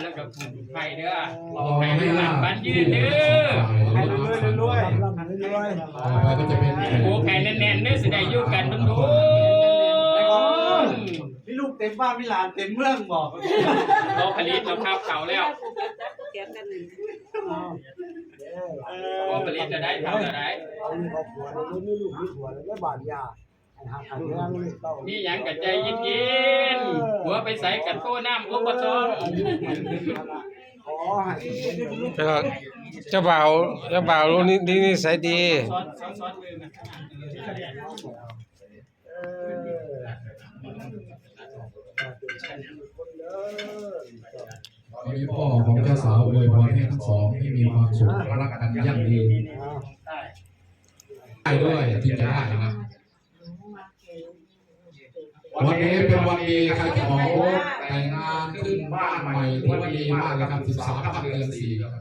แล้วกับไฟเด้อไฟไม่หลับบ้านยืนเด้อให้รวยก็จะเป็น โอ้แผ่แน่นๆเด้อสิได้อยู่กันดุนๆนี่ลูกเต็มบ้านพี่หลานเต็มเมืองบอกเราผลิตเราข้าวเขาแล้วพอผลิตจะได้เท่าจะได้นี่ยังกับใจเย็นๆหัวไปใส่กับโต้น้ำอุปจองเจ้าบ่าวรู้นี่นิสัยดีซ้อนมือนะวันนี้พ่อของเจ้าสาวอวยพรให้ทั้งสองให้มีความสุขรักกันยั่งยืนได้ด้วยที่จะได้นะวันนี้เป็นวันดีใครจะขอแต่งงานขึ้นบ้านใหม่ที่วันดีมากเลยครับ13 ค่ำเดือน 4ครับ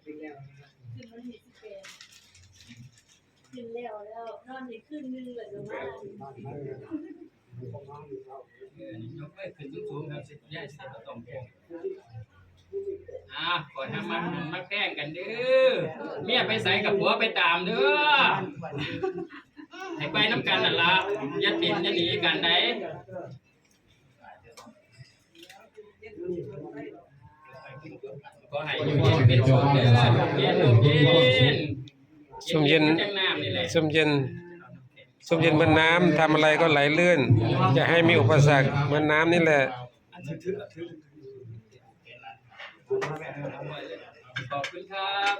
ขึ้นแล้วนอนอีกคืนนึงเลยจะมายกไม่ขึ้นสูงๆครับสิย่ายเสร็จต้องแข่งก่อนทำมันแข่งกันเด้อเมียไปใส่กับผัวไปตามเด้อให้ไปน้ำกันนั่นละอย่าติดอย่าหนีกันได้ก็ให้อยู่เย็นเป็นสุขเด้อเย็นลูกเย็นส้มเย็นเหมือนน้ำทำอะไรก็ไหลลื่นอย่าให้มีอุปสรรคเหมือนน้ำนี่แหละขอบคุณครับ